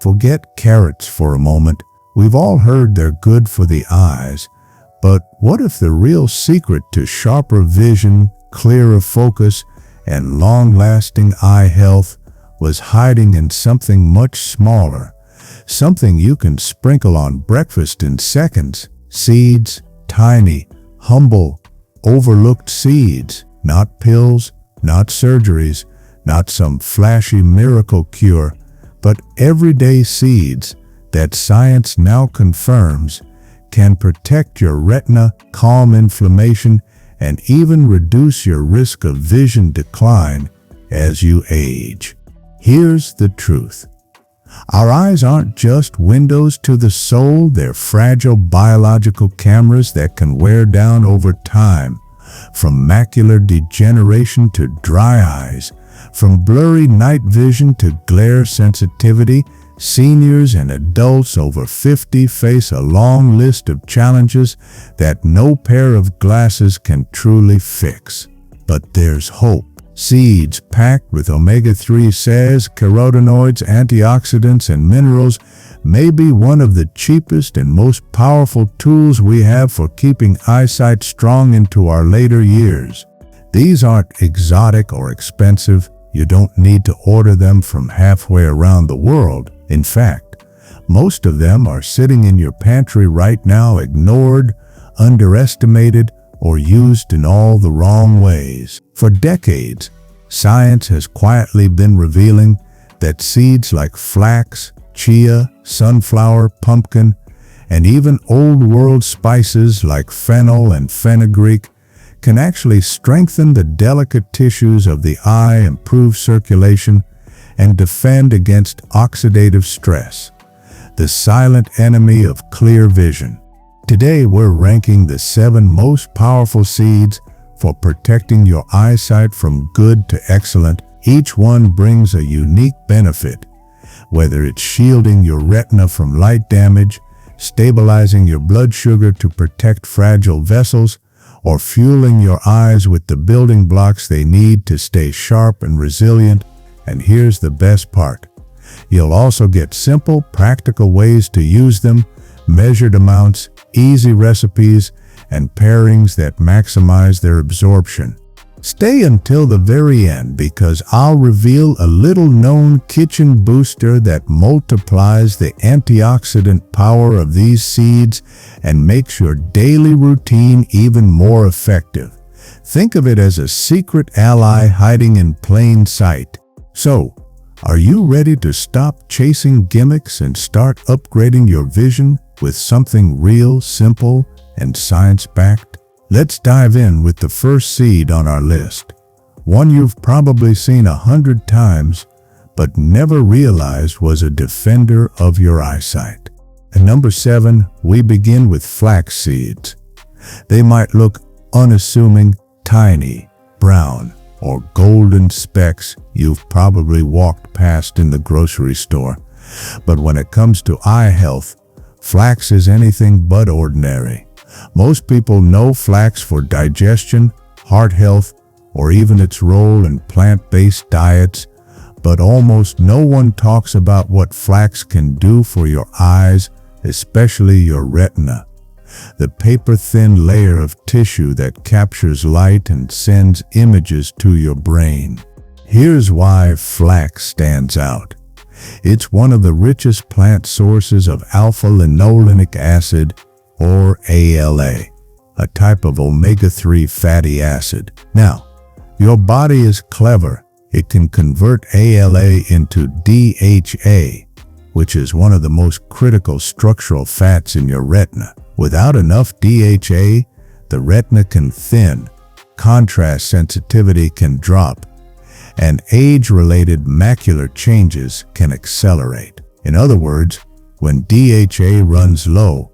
Forget carrots for a moment. We've all heard they're good for the eyes, but what if the real secret to sharper vision, clearer focus, and long-lasting eye health was hiding in something much smaller, something you can sprinkle on breakfast in seconds? Seeds, tiny, humble, overlooked seeds, not pills, not surgeries, not some flashy miracle cure, but everyday seeds that science now confirms can protect your retina, calm inflammation, and even reduce your risk of vision decline as you age. Here's the truth. Our eyes aren't just windows to the soul, they're fragile biological cameras that can wear down over time. From macular degeneration to dry eyes, from blurry night vision to glare sensitivity, seniors and adults over 50 face a long list of challenges that no pair of glasses can truly fix. But there's hope. Seeds packed with omega-3 says carotenoids, antioxidants, and minerals may be one of the cheapest and most powerful tools we have for keeping eyesight strong into our later years. These aren't exotic or expensive. You don't need to order them from halfway around the world. In fact, most of them are sitting in your pantry right now, ignored, underestimated, or used in all the wrong ways. For decades, science has quietly been revealing that seeds like flax, chia, sunflower, pumpkin, and even old-world spices like fennel and fenugreek can actually strengthen the delicate tissues of the eye, improve circulation, and defend against oxidative stress, the silent enemy of clear vision. Today, we're ranking the 7 most powerful seeds for protecting your eyesight from good to excellent. Each one brings a unique benefit, whether it's shielding your retina from light damage, stabilizing your blood sugar to protect fragile vessels, or fueling your eyes with the building blocks they need to stay sharp and resilient. And here's the best part. You'll also get simple, practical ways to use them, measured amounts, easy recipes, and pairings that maximize their absorption. Stay until the very end because I'll reveal a little-known kitchen booster that multiplies the antioxidant power of these seeds and makes your daily routine even more effective. Think of it as a secret ally hiding in plain sight. So, are you ready to stop chasing gimmicks and start upgrading your vision with something real, simple, and science-backed? Let's dive in with the first seed on our list. One you've probably seen 100 times, but never realized was a defender of your eyesight. At number 7, we begin with flax seeds. They might look unassuming, tiny, brown, or golden specks you've probably walked past in the grocery store. But when it comes to eye health, flax is anything but ordinary. Most people know flax for digestion, heart health, or even its role in plant-based diets, but almost no one talks about what flax can do for your eyes, especially your retina. The paper-thin layer of tissue that captures light and sends images to your brain. Here's why flax stands out. It's one of the richest plant sources of alpha-linolenic acid, or ALA, a type of omega-3 fatty acid. Now, your body is clever. It can convert ALA into DHA, which is one of the most critical structural fats in your retina. Without enough DHA, the retina can thin, contrast sensitivity can drop, and age-related macular changes can accelerate. In other words, when DHA runs low,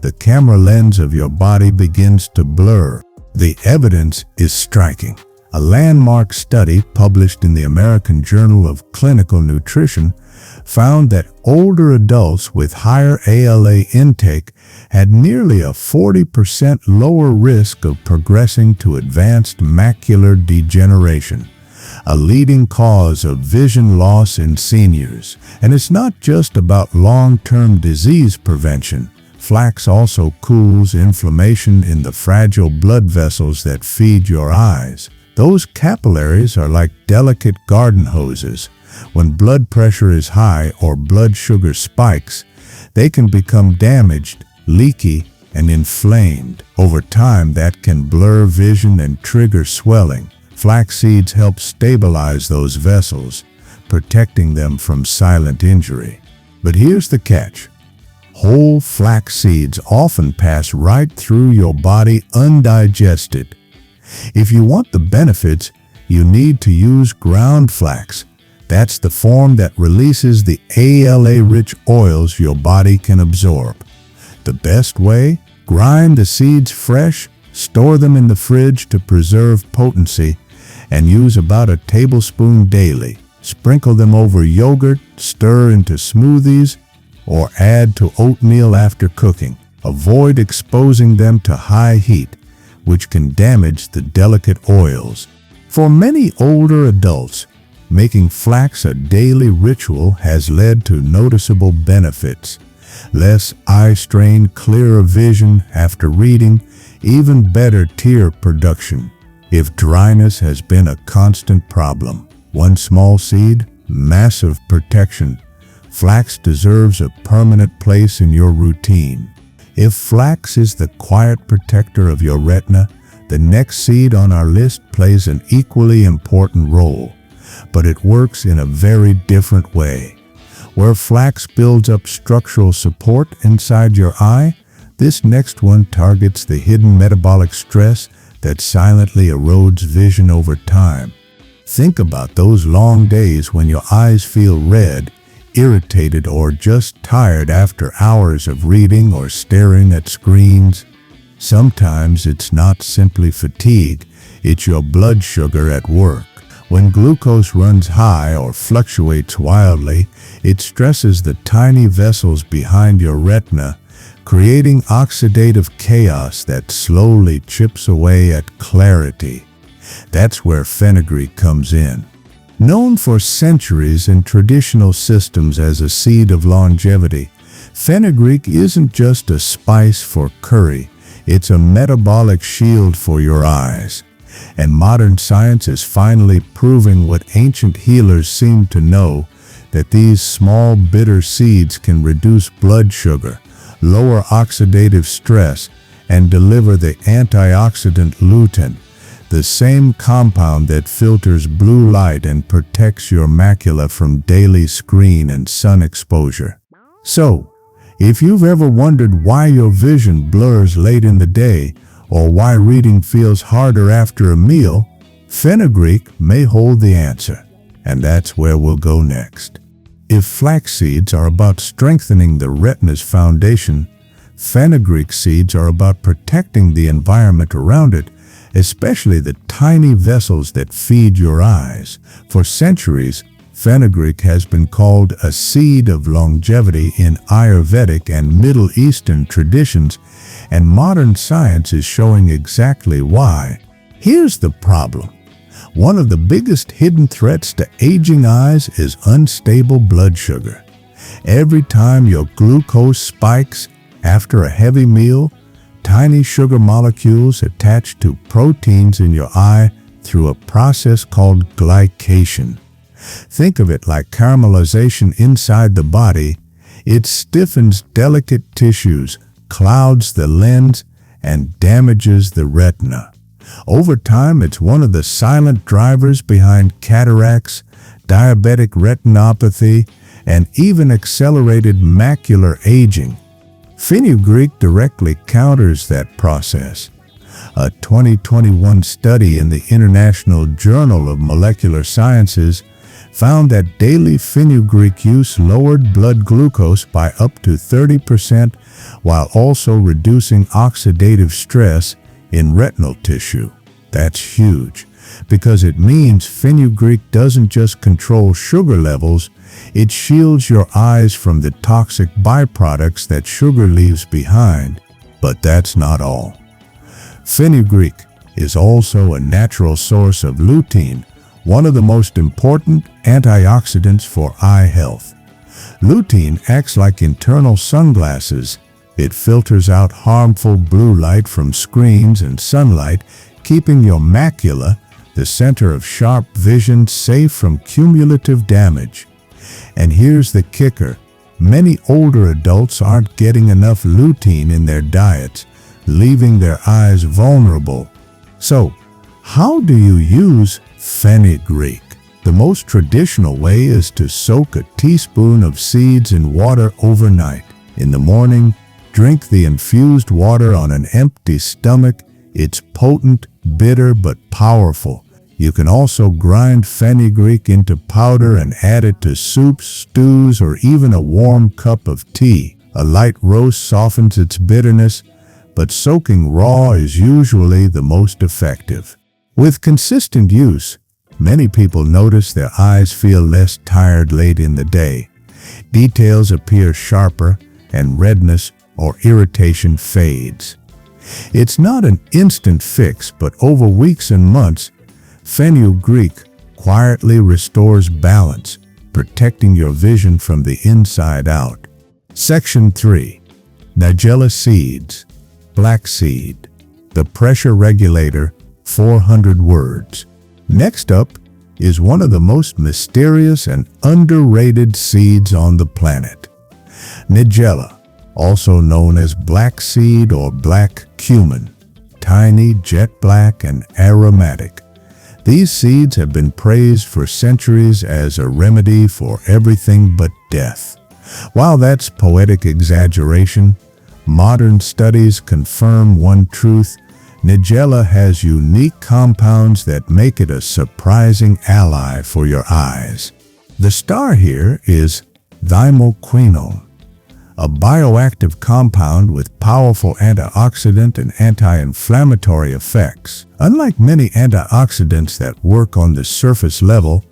the camera lens of your body begins to blur. The evidence is striking. A landmark study published in the American Journal of Clinical Nutrition found that older adults with higher ALA intake had nearly a 40% lower risk of progressing to advanced macular degeneration, a leading cause of vision loss in seniors. And it's not just about long-term disease prevention. Flax also cools inflammation in the fragile blood vessels that feed your eyes. Those capillaries are like delicate garden hoses. When blood pressure is high or blood sugar spikes, they can become damaged, leaky, and inflamed. Over time, that can blur vision and trigger swelling. Flax seeds help stabilize those vessels, protecting them from silent injury. But here's the catch. Whole flax seeds often pass right through your body undigested. If you want the benefits, you need to use ground flax. That's the form that releases the ALA-rich oils your body can absorb. The best way? Grind the seeds fresh, store them in the fridge to preserve potency, and use about a tablespoon daily. Sprinkle them over yogurt, stir into smoothies, or add to oatmeal after cooking. Avoid exposing them to high heat, which can damage the delicate oils. For many older adults, making flax a daily ritual has led to noticeable benefits. Less eye strain, clearer vision after reading, even better tear production. If dryness has been a constant problem, one small seed, massive protection. Flax deserves a permanent place in your routine. If flax is the quiet protector of your retina, the next seed on our list plays an equally important role, but it works in a very different way. Where flax builds up structural support inside your eye, this next one targets the hidden metabolic stress that silently erodes vision over time. Think about those long days when your eyes feel red, irritated, or just tired after hours of reading or staring at screens. Sometimes it's not simply fatigue, it's your blood sugar at work. When glucose runs high or fluctuates wildly, it stresses the tiny vessels behind your retina, creating oxidative chaos that slowly chips away at clarity. That's where fenugreek comes in. Known for centuries in traditional systems as a seed of longevity, fenugreek isn't just a spice for curry, it's a metabolic shield for your eyes. And modern science is finally proving what ancient healers seemed to know, that these small bitter seeds can reduce blood sugar, lower oxidative stress, and deliver the antioxidant lutein, the same compound that filters blue light and protects your macula from daily screen and sun exposure. So, if you've ever wondered why your vision blurs late in the day, or why reading feels harder after a meal, fenugreek may hold the answer. And that's where we'll go next. If flax seeds are about strengthening the retina's foundation, fenugreek seeds are about protecting the environment around it, especially the tiny vessels that feed your eyes. For centuries, fenugreek has been called a seed of longevity in Ayurvedic and Middle Eastern traditions, and modern science is showing exactly why. Here's the problem. One of the biggest hidden threats to aging eyes is unstable blood sugar. Every time your glucose spikes after a heavy meal, tiny sugar molecules attach to proteins in your eye through a process called glycation. Think of it like caramelization inside the body. It stiffens delicate tissues, clouds the lens, and damages the retina. Over time, it's one of the silent drivers behind cataracts, diabetic retinopathy, and even accelerated macular aging. Fenugreek directly counters that process. A 2021 study in the International Journal of Molecular Sciences found that daily fenugreek use lowered blood glucose by up to 30%, while also reducing oxidative stress in retinal tissue. That's huge, because it means fenugreek doesn't just control sugar levels, it shields your eyes from the toxic byproducts that sugar leaves behind. But that's not all. Fenugreek is also a natural source of lutein, one of the most important antioxidants for eye health. Lutein acts like internal sunglasses. It filters out harmful blue light from screens and sunlight, keeping your macula, the center of sharp vision, safe from cumulative damage. And here's the kicker. Many older adults aren't getting enough lutein in their diets, leaving their eyes vulnerable. So, how do you use fenugreek? The most traditional way is to soak a teaspoon of seeds in water overnight. In the morning, drink the infused water on an empty stomach. It's potent, bitter, but powerful. You can also grind fenugreek into powder and add it to soups, stews, or even a warm cup of tea. A light roast softens its bitterness, but soaking raw is usually the most effective. With consistent use, many people notice their eyes feel less tired late in the day. Details appear sharper, and redness or irritation fades. It's not an instant fix, but over weeks and months, fenugreek quietly restores balance, protecting your vision from the inside out. Section 3. Nigella seeds. Black seed. The pressure regulator, 400 words. Next up is one of the most mysterious and underrated seeds on the planet. Nigella, also known as black seed or black cumin. Tiny, jet black, and aromatic. These seeds have been praised for centuries as a remedy for everything but death. While that's poetic exaggeration, modern studies confirm one truth: nigella has unique compounds that make it a surprising ally for your eyes. The star here is thymoquinone, a bioactive compound with powerful antioxidant and anti-inflammatory effects. Unlike many antioxidants that work on the surface level,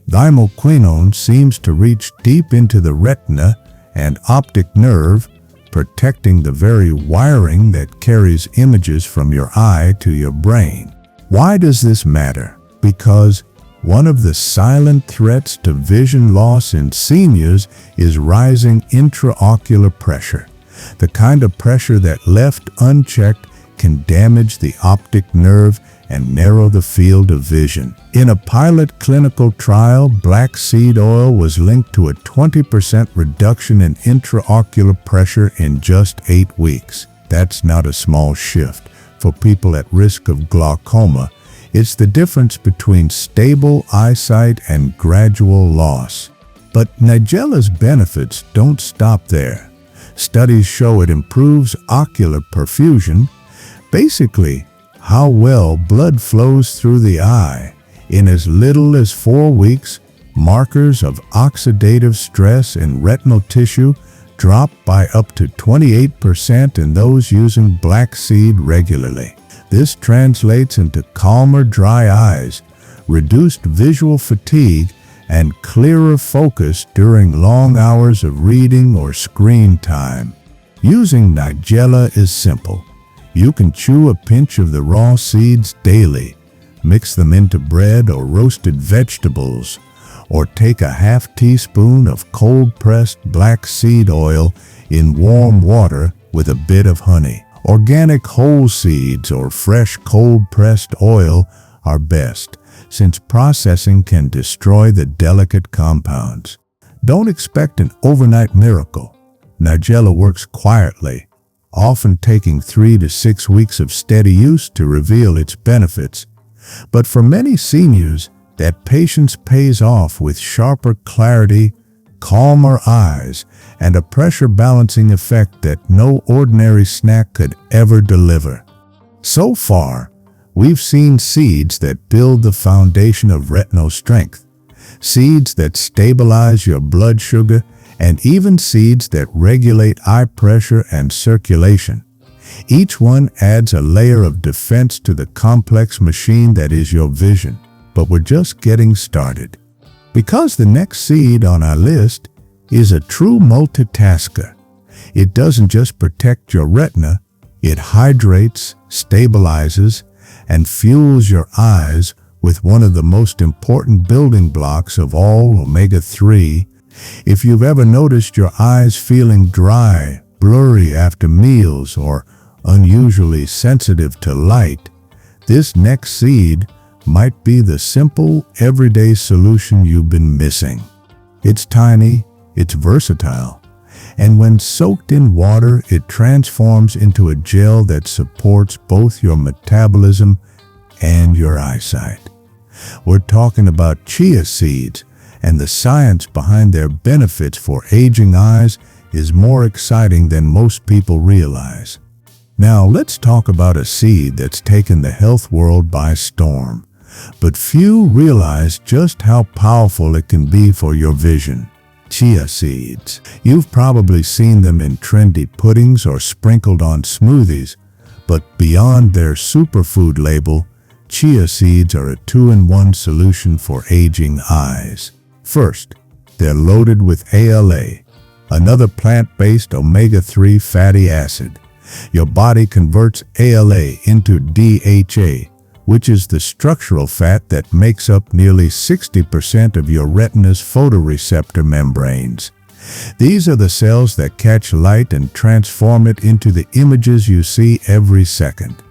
thymoquinone seems to reach deep into the retina and optic nerve, protecting the very wiring that carries images from your eye to your brain. Why does this matter? Because one of the silent threats to vision loss in seniors is rising intraocular pressure, the kind of pressure that, left unchecked, can damage the optic nerve and narrow the field of vision. In a pilot clinical trial, black seed oil was linked to a 20% reduction in intraocular pressure in just 8 weeks. That's not a small shift. For people at risk of glaucoma, it's the difference between stable eyesight and gradual loss. But nigella's benefits don't stop there. Studies show it improves ocular perfusion, basically how well blood flows through the eye. In as little as 4 weeks, markers of oxidative stress in retinal tissue drop by up to 28% in those using black seed regularly. This translates into calmer dry eyes, reduced visual fatigue, and clearer focus during long hours of reading or screen time. Using nigella is simple. You can chew a pinch of the raw seeds daily, mix them into bread or roasted vegetables, or take a half teaspoon of cold-pressed black seed oil in warm water with a bit of honey. Organic whole seeds or fresh cold-pressed oil are best, since processing can destroy the delicate compounds. Don't expect an overnight miracle. Nigella works quietly, often taking 3 to 6 weeks of steady use to reveal its benefits. But for many seniors, that patience pays off with sharper clarity, calmer eyes, and a pressure balancing effect that no ordinary snack could ever deliver. So far, we've seen seeds that build the foundation of retinal strength, seeds that stabilize your blood sugar, and even seeds that regulate eye pressure and circulation. Each one adds a layer of defense to the complex machine that is your vision. But we're just getting started. Because the next seed on our list is a true multitasker. It doesn't just protect your retina, it hydrates, stabilizes, and fuels your eyes with one of the most important building blocks of all, omega-3. If you've ever noticed your eyes feeling dry, blurry after meals, or unusually sensitive to light, this next seed might be the simple, everyday solution you've been missing. It's tiny, it's versatile, and when soaked in water, it transforms into a gel that supports both your metabolism and your eyesight. We're talking about chia seeds, and the science behind their benefits for aging eyes is more exciting than most people realize. Now, let's talk about a seed that's taken the health world by storm, but few realize just how powerful it can be for your vision. Chia seeds. You've probably seen them in trendy puddings or sprinkled on smoothies, but beyond their superfood label, chia seeds are a two-in-one solution for aging eyes. First, they're loaded with ALA, another plant-based omega-3 fatty acid. Your body converts ALA into DHA, which is the structural fat that makes up nearly 60% of your retina's photoreceptor membranes. These are the cells that catch light and transform it into the images you see every second.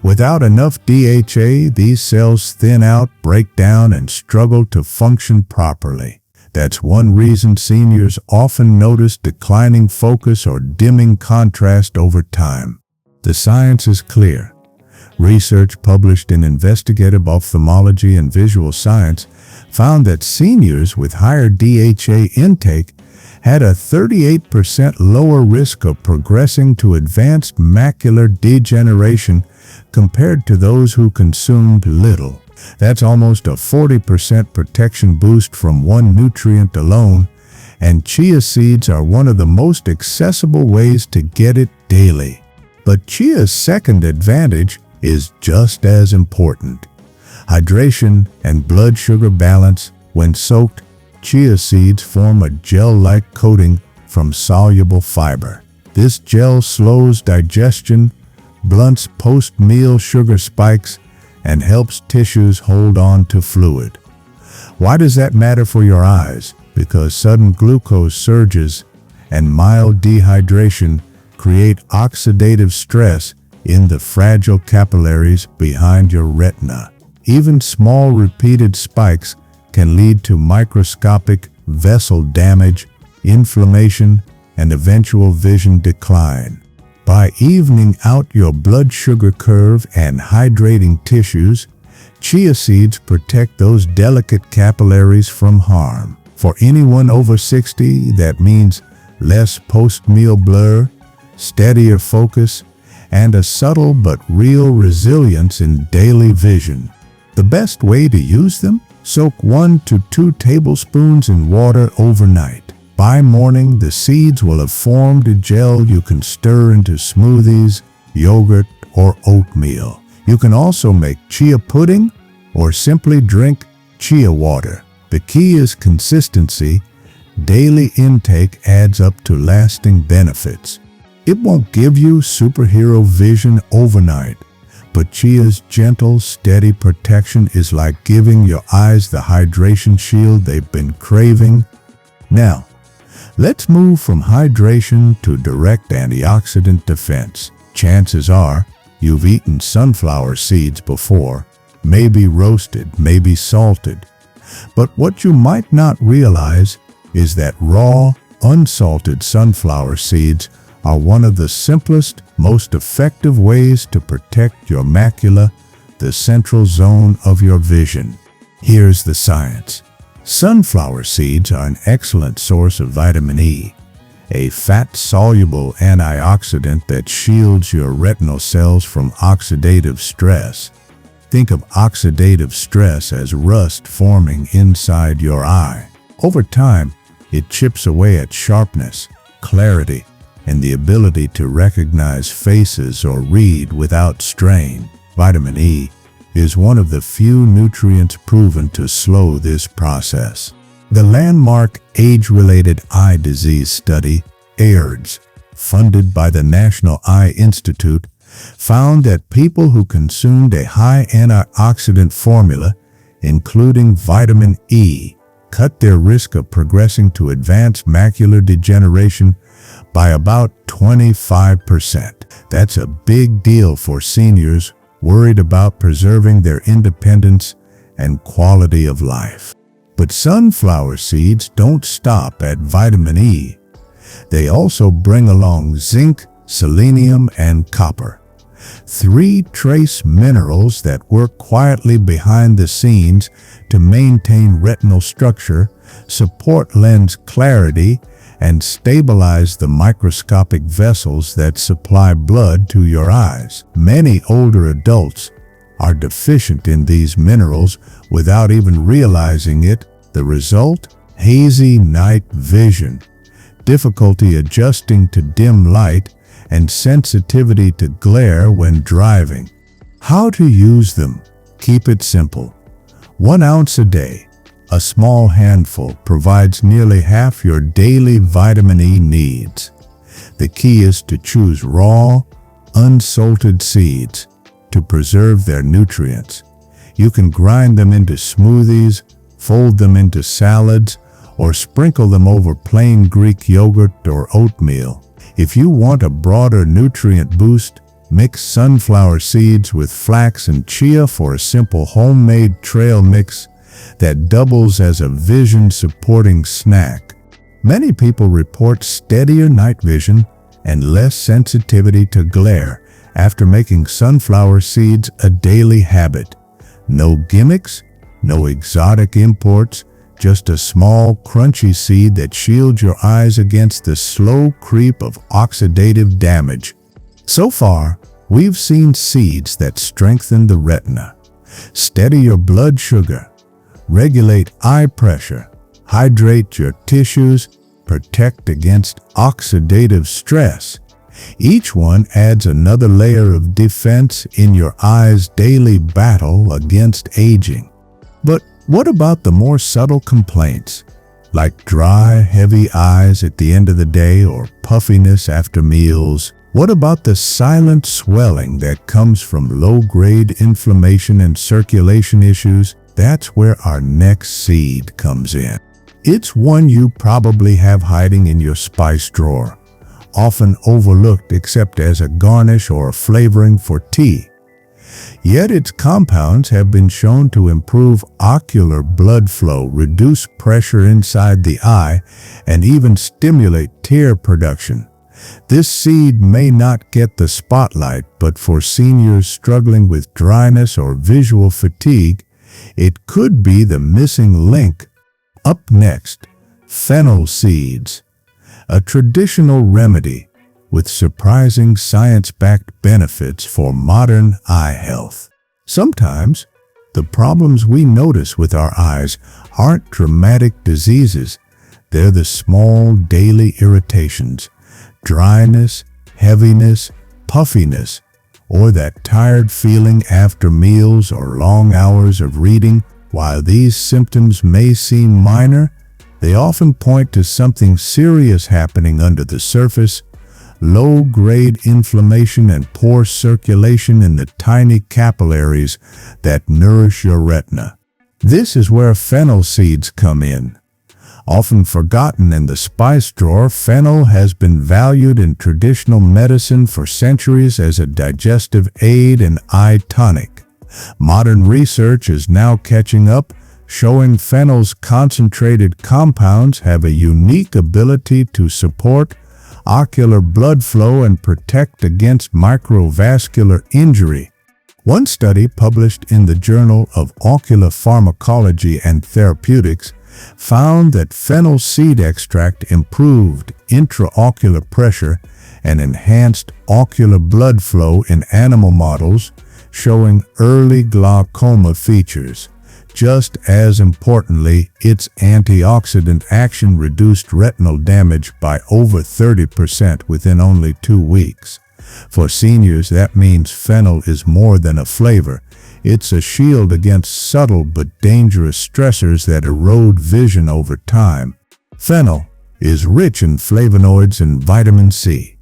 Without enough DHA, these cells thin out, break down, and struggle to function properly. That's one reason seniors often notice declining focus or dimming contrast over time. The science is clear. Research published in Investigative Ophthalmology and Visual Science found that seniors with higher DHA intake had a 38% lower risk of progressing to advanced macular degeneration compared to those who consumed little. That's almost a 40% protection boost from one nutrient alone, and chia seeds are one of the most accessible ways to get it daily. But chia's second advantage is just as important. Hydration and blood sugar balance. When soaked, chia seeds form a gel-like coating from soluble fiber. This gel slows digestion, blunts post-meal sugar spikes, and helps tissues hold on to fluid. Why does that matter for your eyes? Because sudden glucose surges and mild dehydration create oxidative stress in the fragile capillaries behind your retina. Even small repeated spikes can lead to microscopic vessel damage, inflammation, and eventual vision decline. By evening out your blood sugar curve and hydrating tissues, chia seeds protect those delicate capillaries from harm. For anyone over 60, that means less post-meal blur, steadier focus, and a subtle but real resilience in daily vision. The best way to use them? Soak 1 to 2 tablespoons in water overnight. By morning, the seeds will have formed a gel you can stir into smoothies, yogurt, or oatmeal. You can also make chia pudding or simply drink chia water. The key is consistency. Daily intake adds up to lasting benefits. It won't give you superhero vision overnight, but chia's gentle, steady protection is like giving your eyes the hydration shield they've been craving. Now, let's move from hydration to direct antioxidant defense. Chances are you've eaten sunflower seeds before, maybe roasted, maybe salted. But what you might not realize is that raw, unsalted sunflower seeds are one of the simplest, most effective ways to protect your macula, the central zone of your vision. Here's the science. Sunflower seeds are an excellent source of vitamin E, a fat-soluble antioxidant that shields your retinal cells from oxidative stress. Think of oxidative stress as rust forming inside your eye. Over time, it chips away at sharpness, clarity, and the ability to recognize faces or read without strain. Vitamin E is one of the few nutrients proven to slow this process. The landmark age-related eye disease study, AIRDS, funded by the National Eye Institute, found that people who consumed a high antioxidant formula including vitamin E, cut their risk of progressing to advanced macular degeneration by about 25%. That's a big deal for seniors worried about preserving their independence and quality of life. But sunflower seeds don't stop at vitamin E. They also bring along zinc, selenium, and copper, three trace minerals that work quietly behind the scenes to maintain retinal structure, support lens clarity, and stabilize the microscopic vessels that supply blood to your eyes. Many older adults are deficient in these minerals without even realizing it. The result? Hazy night vision, difficulty adjusting to dim light, and sensitivity to glare when driving. How to use them? Keep it simple. 1 ounce a day, a small handful, provides nearly half your daily vitamin E needs. The key is to choose raw, unsalted seeds to preserve their nutrients. You can grind them into smoothies, fold them into salads, or sprinkle them over plain Greek yogurt or oatmeal. If you want a broader nutrient boost, mix sunflower seeds with flax and chia for a simple homemade trail mix that doubles as a vision-supporting snack. Many people report steadier night vision and less sensitivity to glare after making sunflower seeds a daily habit. No gimmicks, no exotic imports, just a small, crunchy seed that shields your eyes against the slow creep of oxidative damage. So far, we've seen seeds that strengthen the retina, steady your blood sugar, regulate eye pressure, hydrate your tissues, protect against oxidative stress. Each one adds another layer of defense in your eye's daily battle against aging. But what about the more subtle complaints, like dry, heavy eyes at the end of the day or puffiness after meals? What about the silent swelling that comes from low-grade inflammation and circulation issues? That's where our next seed comes in. It's one you probably have hiding in your spice drawer, often overlooked except as a garnish or a flavoring for tea. Yet its compounds have been shown to improve ocular blood flow, reduce pressure inside the eye, and even stimulate tear production. This seed may not get the spotlight, but for seniors struggling with dryness or visual fatigue, it could be the missing link. Up next, fennel seeds, a traditional remedy with surprising science-backed benefits for modern eye health. Sometimes, the problems we notice with our eyes aren't dramatic diseases. They're the small daily irritations, dryness, heaviness, puffiness, or that tired feeling after meals or long hours of reading. While these symptoms may seem minor, they often point to something serious happening under the surface: low-grade inflammation and poor circulation in the tiny capillaries that nourish your retina. This is where fennel seeds come in. Often forgotten in the spice drawer, fennel has been valued in traditional medicine for centuries as a digestive aid and eye tonic. Modern research is now catching up, showing fennel's concentrated compounds have a unique ability to support ocular blood flow and protect against microvascular injury. One study published in the Journal of Ocular Pharmacology and Therapeutics found that fennel seed extract improved intraocular pressure and enhanced ocular blood flow in animal models, showing early glaucoma features. Just as importantly, its antioxidant action reduced retinal damage by over 30% within only 2 weeks. For seniors, that means fennel is more than a flavor. It's a shield against subtle but dangerous stressors that erode vision over time. Fennel is rich in flavonoids and vitamin C,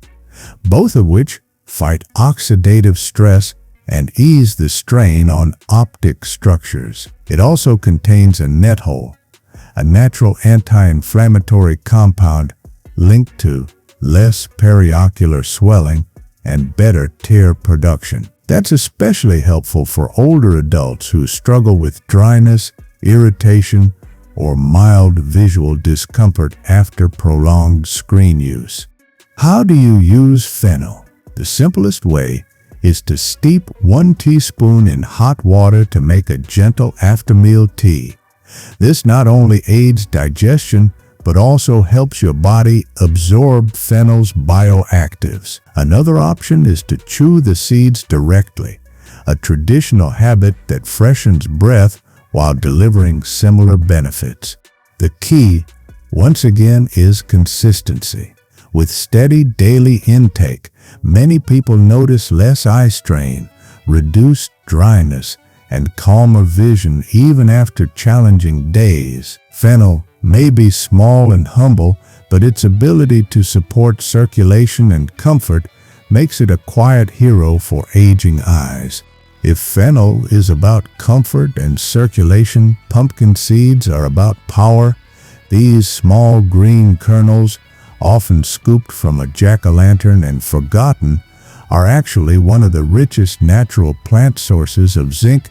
both of which fight oxidative stress and ease the strain on optic structures. It also contains a nethole, a natural anti-inflammatory compound linked to less periocular swelling and better tear production. That's especially helpful for older adults who struggle with dryness, irritation, or mild visual discomfort after prolonged screen use. How do you use fennel? The simplest way is to steep 1 teaspoon in hot water to make a gentle after-meal tea. This not only aids digestion, but also helps your body absorb fennel's bioactives. Another option is to chew the seeds directly, a traditional habit that freshens breath while delivering similar benefits. The key, once again, is consistency. With steady daily intake, many people notice less eye strain, reduced dryness, and calmer vision even after challenging days. Fennel may be small and humble, but its ability to support circulation and comfort makes it a quiet hero for aging eyes. If fennel is about comfort and circulation, pumpkin seeds are about power. These small green kernels, often scooped from a jack-o'-lantern and forgotten, are actually one of the richest natural plant sources of zinc,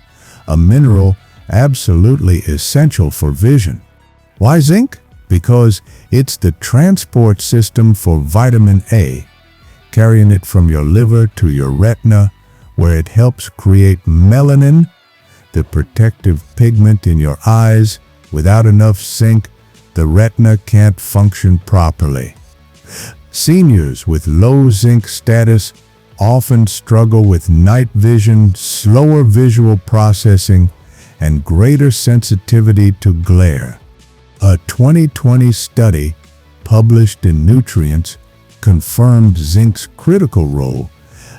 a mineral absolutely essential for vision. Why zinc? Because it's the transport system for vitamin A, carrying it from your liver to your retina, where it helps create melanin, the protective pigment in your eyes. Without enough zinc, the retina can't function properly. Seniors with low zinc status often struggle with night vision, slower visual processing, and greater sensitivity to glare. A 2020 study published in Nutrients confirmed zinc's critical role,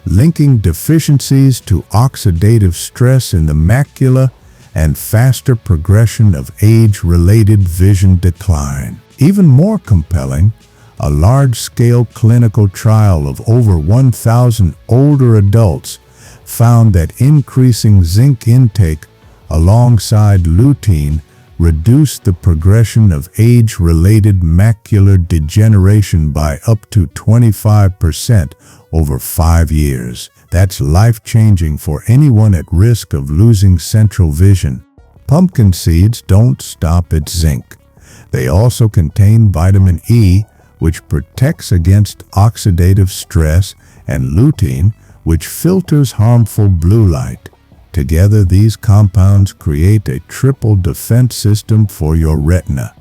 linking deficiencies to oxidative stress in the macula and faster progression of age-related vision decline. Even more compelling, a large-scale clinical trial of over 1,000 older adults found that increasing zinc intake alongside lutein reduced the progression of age-related macular degeneration by up to 25% over 5 years. That's life-changing for anyone at risk of losing central vision. Pumpkin seeds don't stop at zinc. They also contain vitamin E, which protects against oxidative stress, and lutein, which filters harmful blue light. Together, these compounds create a triple defense system for your retina.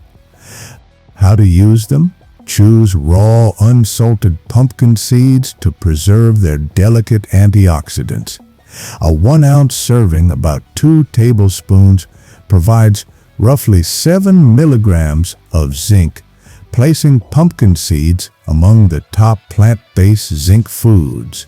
How to use them? Choose raw, unsalted pumpkin seeds to preserve their delicate antioxidants. A 1-ounce serving, about 2 tablespoons, provides roughly 7 milligrams of zinc, placing pumpkin seeds among the top plant-based zinc foods.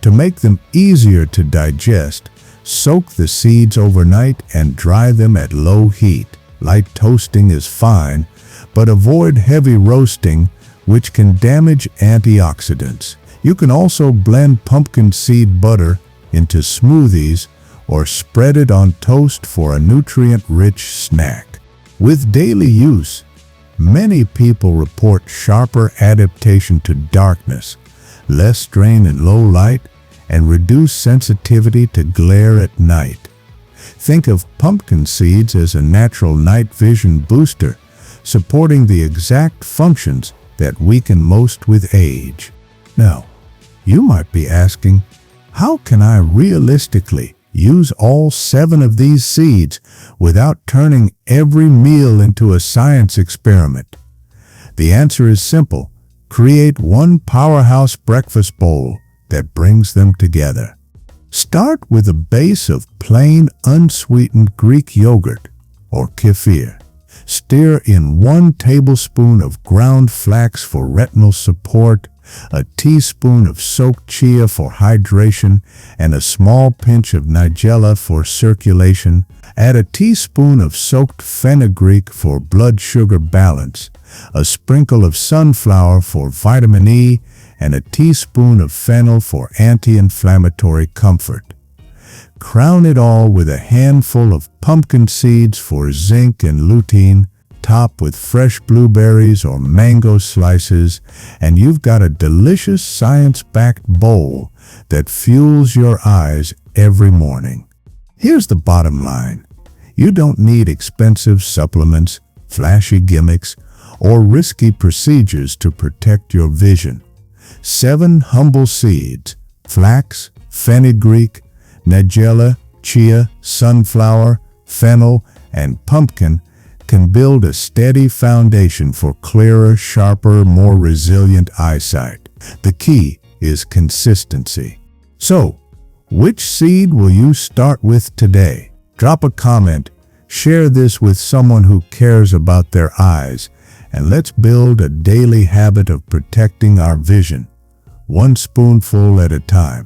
To make them easier to digest, soak the seeds overnight and dry them at low heat. Light toasting is fine, but avoid heavy roasting, which can damage antioxidants. You can also blend pumpkin seed butter into smoothies or spread it on toast for a nutrient-rich snack. With daily use, many people report sharper adaptation to darkness, less strain in low light, and reduced sensitivity to glare at night. Think of pumpkin seeds as a natural night vision booster, supporting the exact functions that weaken most with age. Now, you might be asking, how can I realistically use all 7 of these seeds without turning every meal into a science experiment? The answer is simple. Create one powerhouse breakfast bowl that brings them together. Start with a base of plain, unsweetened Greek yogurt or kefir. Stir in 1 tablespoon of ground flax for retinal support, a teaspoon of soaked chia for hydration, and a small pinch of nigella for circulation. Add a teaspoon of soaked fenugreek for blood sugar balance, a sprinkle of sunflower for vitamin E, and a teaspoon of fennel for anti-inflammatory comfort. Crown it all with a handful of pumpkin seeds for zinc and lutein, top with fresh blueberries or mango slices, and you've got a delicious science-backed bowl that fuels your eyes every morning. Here's the bottom line. You don't need expensive supplements, flashy gimmicks, or risky procedures to protect your vision. 7 humble seeds, flax, fenugreek, nigella, chia, sunflower, fennel, and pumpkin, can build a steady foundation for clearer, sharper, more resilient eyesight. The key is consistency. So, which seed will you start with today? Drop a comment, share this with someone who cares about their eyes, and let's build a daily habit of protecting our vision, one spoonful at a time.